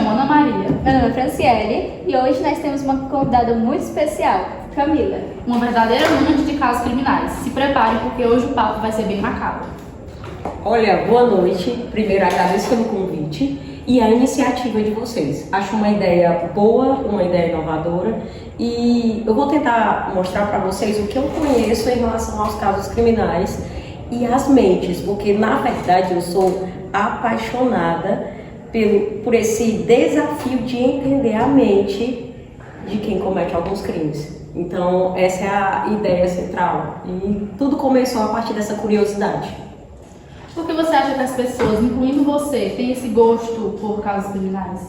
chamo Ana Maria. Meu nome é Franciele e hoje nós temos uma convidada muito especial, Camila. Uma verdadeira amante de casos criminais. Se prepare porque hoje o papo vai ser bem macabro. Olha, boa noite. Primeiro agradeço pelo convite e a iniciativa de vocês. Acho uma ideia boa, uma ideia inovadora e eu vou tentar mostrar para vocês o que eu conheço em relação aos casos criminais e as mentes, porque na verdade eu sou apaixonada por esse desafio de entender a mente de quem comete alguns crimes. Então essa é a ideia central e tudo começou a partir dessa curiosidade. Por que você acha que as pessoas, incluindo você, têm esse gosto por casos criminais?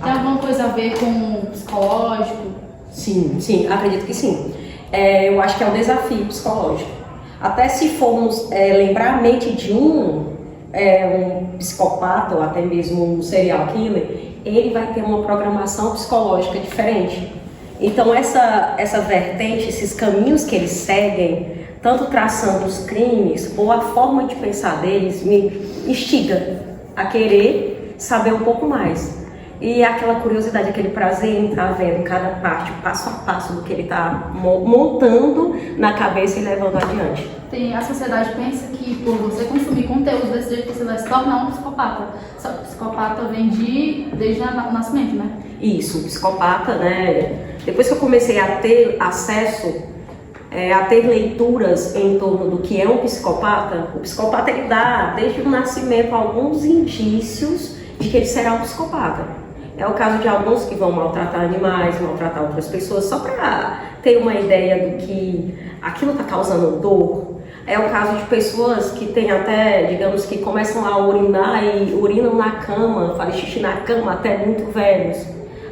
Tem alguma coisa a ver com o psicológico? Sim, acredito que sim. Eu acho que é um desafio psicológico. Até se formos lembrar a mente de um psicopata ou até mesmo um serial killer, ele vai ter uma programação psicológica diferente. Então essa vertente, esses caminhos que eles seguem, tanto traçando os crimes ou a forma de pensar deles, me instiga a querer saber um pouco mais. E aquela curiosidade, aquele prazer em estar vendo cada parte, passo a passo do que ele está montando na cabeça e levando adiante. A sociedade pensa que por você consumir conteúdo desse jeito você vai se tornar um psicopata. Só que o psicopata vem desde o nascimento, né? Isso, o psicopata, né? Depois que eu comecei a ter acesso a ter leituras em torno do que é um psicopata, o psicopata ele dá desde o nascimento alguns indícios de que ele será um psicopata. É o caso de alguns que vão maltratar animais, maltratar outras pessoas, só para ter uma ideia do que aquilo está causando dor. É o caso de pessoas que têm até, digamos que começam a urinar e urinam na cama, fazem xixi na cama até muito velhos,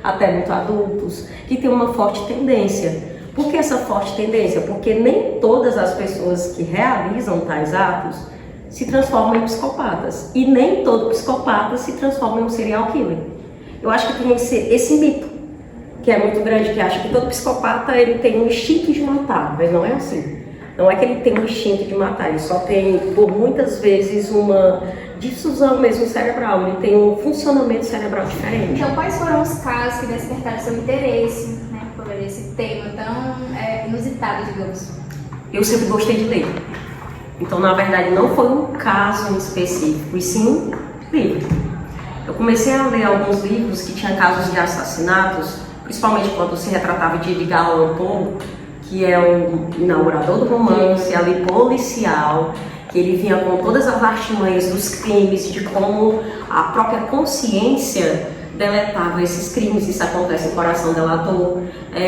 até muito adultos, que tem uma forte tendência. Por que essa forte tendência? Porque nem todas as pessoas que realizam tais atos se transformam em psicopatas. E nem todo psicopata se transforma em um serial killer. Eu acho que tem esse mito, que é muito grande, que acha que todo psicopata ele tem um instinto de matar, mas não é assim. Não é que ele tem um instinto de matar, ele só tem, por muitas vezes, uma difusão mesmo cerebral, ele tem um funcionamento cerebral diferente. Então, quais foram os casos que despertaram seu interesse, né, por esse tema tão inusitado, digamos? Eu sempre gostei de ler. Então, na verdade, não foi um caso em específico, e sim livro. Eu comecei a ler alguns livros que tinham casos de assassinatos, principalmente quando se retratava de Edgar Allan Poe, que é o inaugurador do romance, ali policial, que ele vinha com todas as artimanhas dos crimes, de como a própria consciência deletava esses crimes. Isso acontece em Coração Delator.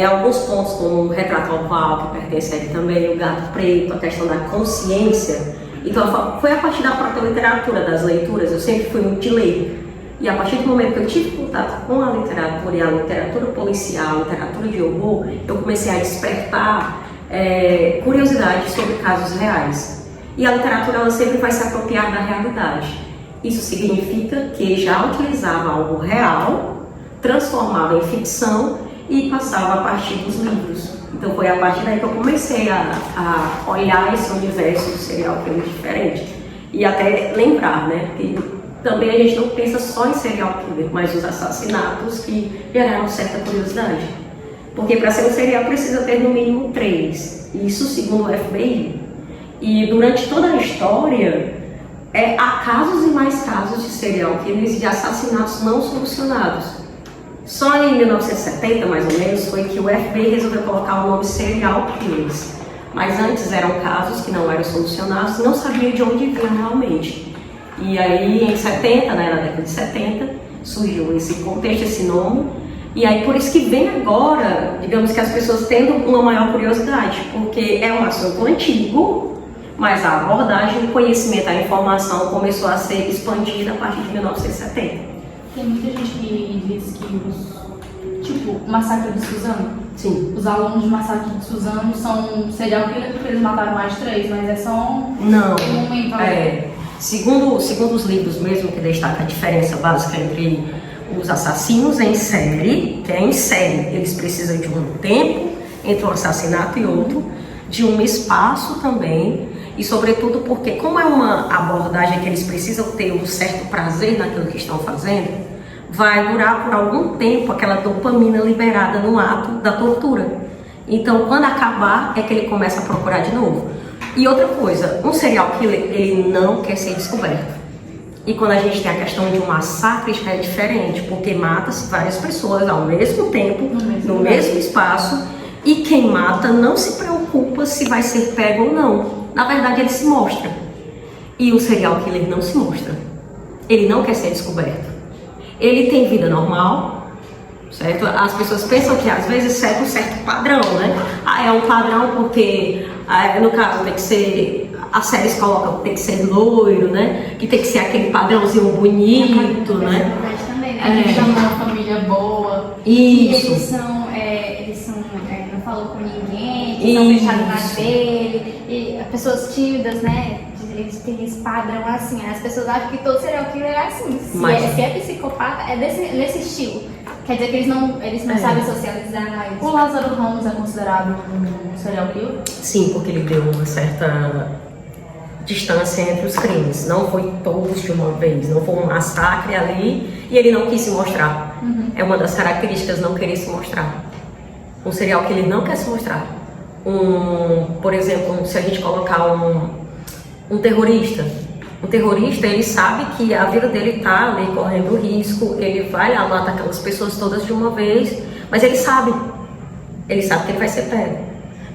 Alguns pontos como o Retrato Oval, que pertence a ele também, o Gato Preto, a questão da consciência. Então foi a partir da própria literatura, das leituras, eu sempre fui muito de ler. E a partir do momento que eu tive contato com a literatura e a literatura policial, a literatura de horror, eu comecei a despertar curiosidade sobre casos reais. E a literatura ela sempre vai se apropriar da realidade. Isso significa que já utilizava algo real, transformava em ficção e passava a partir dos livros. Então foi a partir daí que eu comecei a olhar esse universo do serial killer diferente. E até lembrar, né? Que também a gente não pensa só em serial killer, mas os assassinatos que geraram certa curiosidade. Porque para ser um serial precisa ter no mínimo 3. Isso segundo o FBI. E durante toda a história, há casos e mais casos de serial killers e de assassinatos não solucionados. Só em 1970, mais ou menos, foi que o FBI resolveu colocar o nome serial killers. Mas antes eram casos que não eram solucionados e não sabia de onde vinham realmente. E aí em 70, né, na década de 70, surgiu esse contexto, esse nome. E aí por isso que vem agora, digamos que as pessoas tendo uma maior curiosidade, porque é um assunto antigo, mas a abordagem, o conhecimento, a informação começou a ser expandida a partir de 1970. Tem muita gente que diz que o massacre de Suzano, sim, os alunos de massacre de Suzano são serial killer porque eles mataram mais de 3, mas é só um momento. Segundo os livros mesmo, que destaca a diferença básica entre os assassinos em série, que é em série, eles precisam de um tempo entre um assassinato e outro, de um espaço também, e sobretudo porque como é uma abordagem que eles precisam ter um certo prazer naquilo que estão fazendo, vai durar por algum tempo aquela dopamina liberada no ato da tortura. Então, quando acabar, é que ele começa a procurar de novo. E outra coisa, um serial killer, ele não quer ser descoberto. E quando a gente tem a questão de um massacre, já é diferente, porque mata-se várias pessoas ao mesmo tempo, no mesmo espaço, e quem mata não se preocupa se vai ser pego ou não. Na verdade, ele se mostra. E o serial killer não se mostra. Ele não quer ser descoberto. Ele tem vida normal, certo? As pessoas pensam que às vezes segue um certo padrão, né? Ah, é um padrão porque, no caso, tem que ser, as séries colocam que tem que ser loiro, né? Que tem que ser aquele padrãozinho bonito, né? Também, A gente chama uma família boa. Isso. Eles são não falam com ninguém, que são fechados na dele, e pessoas tímidas, né? Eles têm esse padrão assim, as pessoas acham que todo serial killer é assim. Se é psicopata, é nesse estilo. Quer dizer que eles não sabem socializar. O Lázaro Ramos é considerado um serial killer? Sim, porque ele deu uma certa distância entre os crimes. Não foi todos de uma vez, não foi um massacre ali e ele não quis se mostrar. É uma das características, não querer se mostrar. Um serial killer não quer se mostrar. Por exemplo, se a gente colocar um terrorista, ele sabe que a vida dele está ali correndo risco, ele vai lá matar aquelas pessoas todas de uma vez, mas ele sabe que ele vai ser pego.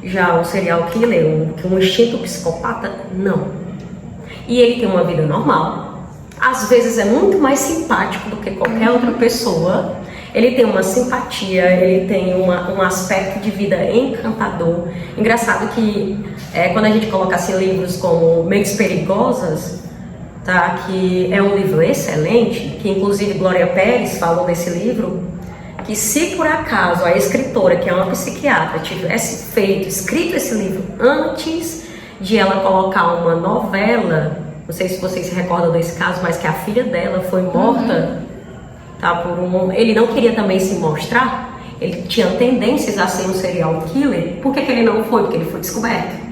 Já o serial killer, um instinto psicopata, não. E ele tem uma vida normal, às vezes é muito mais simpático do que qualquer outra pessoa, ele tem uma simpatia, ele tem um aspecto de vida encantador. Engraçado que quando a gente coloca assim, livros como Mentes Perigosas, tá? Que é um livro excelente, que inclusive Glória Pérez falou nesse livro, que se por acaso a escritora, que é uma psiquiatra, tivesse escrito esse livro antes de ela colocar uma novela, não sei se vocês se recordam desse caso, mas que a filha dela foi morta, tá, ele não queria também se mostrar, ele tinha tendências a ser um serial killer. Por que ele não foi? Porque ele foi descoberto.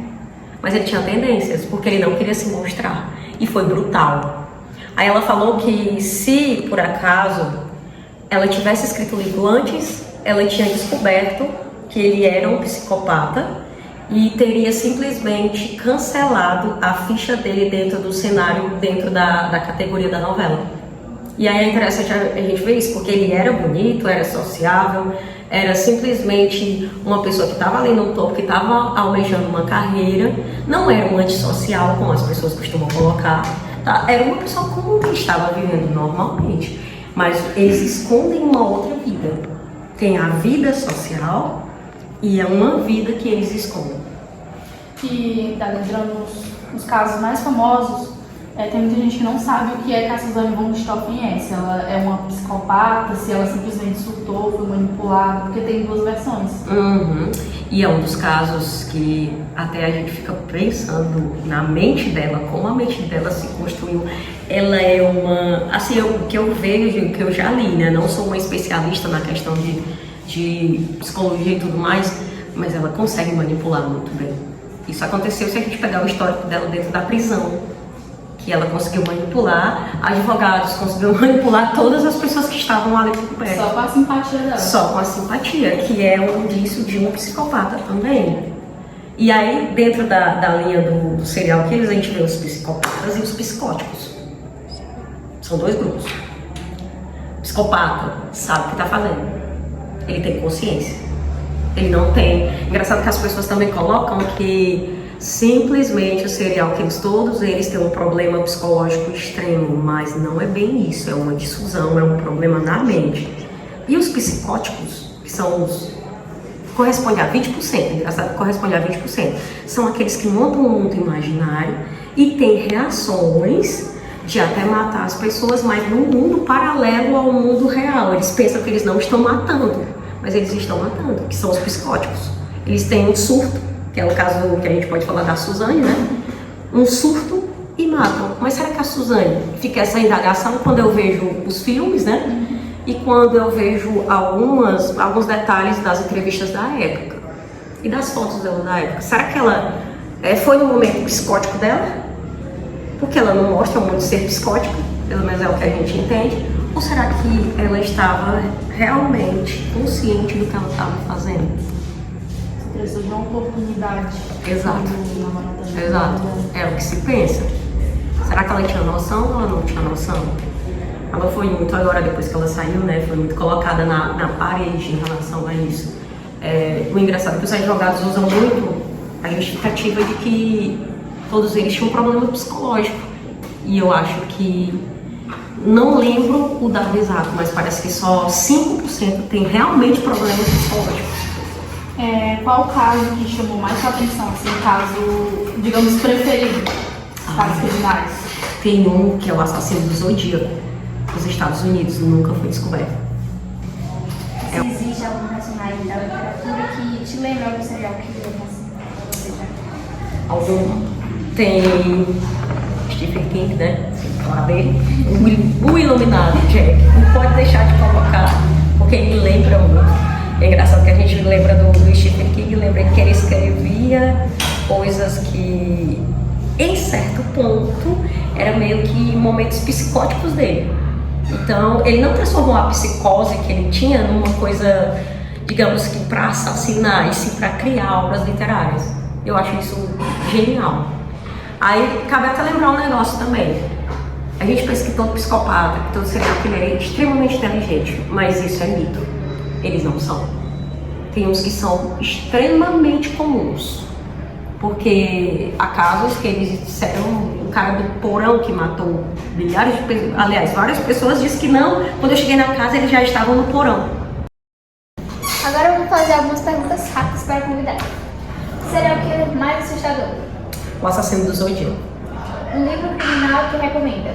Mas ele tinha tendências, porque ele não queria se mostrar. E foi brutal. Aí ela falou que se, por acaso, ela tivesse escrito o livro antes, ela tinha descoberto que ele era um psicopata e teria simplesmente cancelado a ficha dele dentro do cenário, dentro da categoria da novela. E aí é interessante a gente ver isso, porque ele era bonito, era sociável, era simplesmente uma pessoa que estava ali no topo, que estava almejando uma carreira, não era um antissocial, como as pessoas costumam colocar, tá? Era uma pessoa comum que estava vivendo normalmente, mas eles escondem uma outra vida. Tem a vida social e é uma vida que eles escondem. E lembrando os casos mais famosos, tem muita gente que não sabe o que é que a Suzane von Richthofen é. Se ela é uma psicopata, se ela simplesmente surtou, foi manipulada, porque tem duas versões. E é um dos casos que até a gente fica pensando na mente dela, como a mente dela se construiu. Ela é uma... Assim, o que eu vejo, o que eu já li, né? Não sou uma especialista na questão de psicologia e tudo mais, mas ela consegue manipular muito bem. Isso aconteceu se a gente pegar o histórico dela dentro da prisão, que ela conseguiu manipular advogados, conseguiu manipular todas as pessoas que estavam ali por perto. Só com a simpatia dela. Só com a simpatia, que é um indício de um psicopata também. E aí, dentro da linha do serial killers, a gente vê os psicopatas e os psicóticos. São dois grupos. O psicopata sabe o que está fazendo. Ele tem consciência. Ele não tem... Engraçado que as pessoas também colocam que simplesmente os serial killers, todos eles têm um problema psicológico extremo, mas não é bem isso, é uma difusão, é um problema na mente. E os psicóticos, que são corresponde a 20%, engraçado, corresponde a 20%, são aqueles que montam um mundo imaginário e têm reações de até matar as pessoas, mas num mundo paralelo ao mundo real. Eles pensam que eles não estão matando, mas eles estão matando, que são os psicóticos. Eles têm um surto, que é o caso que a gente pode falar da Suzane, né? Um surto e matam. Mas será que a Suzane fica essa indagação quando eu vejo os filmes, né? E quando eu vejo alguns detalhes das entrevistas da época e das fotos dela da época? Será que ela foi no momento psicótico dela? Porque ela não mostra muito ser psicótica, pelo menos é o que a gente entende. Ou será que ela estava realmente consciente do que ela estava fazendo? Você precisou de uma oportunidade. Exato. quando o namorado dela Exato. estava- É o que se pensa. Será que ela tinha noção ou ela não tinha noção? Ela foi muito, agora depois que ela saiu, né, foi muito colocada na parede em relação a isso. O engraçado é que os advogados usam muito a justificativa de que todos eles tinham um problema psicológico. E eu acho que, não lembro o dado exato, mas parece que só 5% tem realmente problema psicológico. Qual o caso que chamou mais sua atenção? Assim, caso, digamos, preferido? Casos criminais? Tem um que é o assassino do Zodíaco, nos Estados Unidos, nunca foi descoberto. Se existe algum personagem da literatura que te lembra algum serial killer, assim, você já... Algum tem Stephen King, né? Sem falar dele. O Iluminado, Jack. Não pode deixar de colocar, porque ele lembra muito. É engraçado que a gente lembra do Stephen King, lembra que ele escrevia coisas que, em certo ponto, eram meio que momentos psicóticos dele. Então, ele não transformou a psicose que ele tinha numa coisa, digamos que para assassinar, e sim para criar obras literárias. Eu acho isso genial. Aí, cabe até lembrar um negócio também. A gente pensa que todo psicopata, que todo serial killer é extremamente inteligente, mas isso é mito. Eles não são. Tem uns que são extremamente comuns. Porque há casos que eles disseram, o cara do porão que matou milhares de pessoas, aliás, várias pessoas dizem que não, quando eu cheguei na casa eles já estavam no porão. Agora eu vou fazer algumas perguntas rápidas para a convidada. Serial killer mais assustador? O Assassino do Zodíaco. Um livro criminal que recomenda?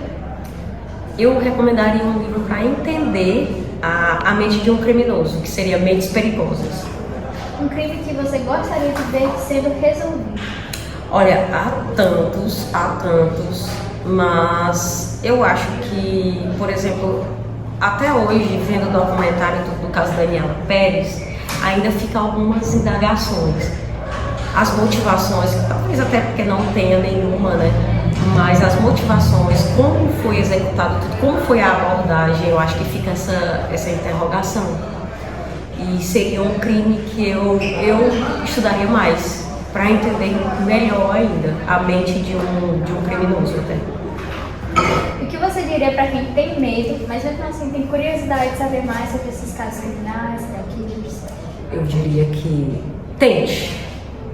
Eu recomendaria um livro para entender a mente de um criminoso, que seria Mentes Perigosas. Um crime que você gostaria de ver sendo resolvido? Olha, há tantos, mas eu acho que, por exemplo, até hoje, vendo o documentário do caso Daniela Pérez, ainda fica algumas indagações. As motivações, talvez até porque não tenha nenhuma, né? Mas as motivações, como foi executado tudo, como foi a abordagem, eu acho que fica essa interrogação. E seria um crime que eu estudaria mais, para entender melhor ainda a mente de um criminoso até. O que você diria para quem tem medo, mas mesmo assim tem curiosidade de saber mais sobre esses casos criminais, serial killers? Eu diria que tente,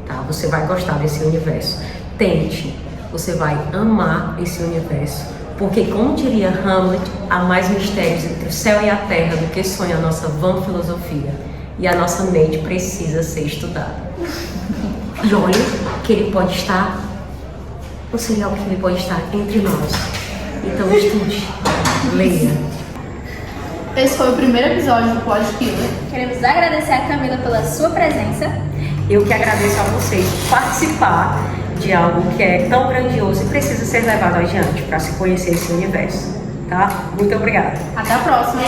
tá? Você vai gostar desse universo. Tente, você vai amar esse universo. Porque, como diria Hamlet, há mais mistérios entre o céu e a terra do que sonha a nossa vã filosofia. E a nossa mente precisa ser estudada. E olha que ele pode estar, o serial killer pode estar entre nós. Então estude, leia. Esse foi o primeiro episódio do Pod Killer. Queremos agradecer a Camila pela sua presença. Eu que agradeço a vocês por participar de algo que é tão grandioso e precisa ser levado adiante para se conhecer esse universo, tá? Muito obrigada. Até a próxima.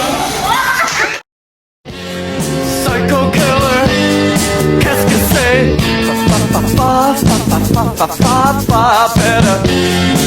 Psycho killer, qu'est-ce que c'est? Better.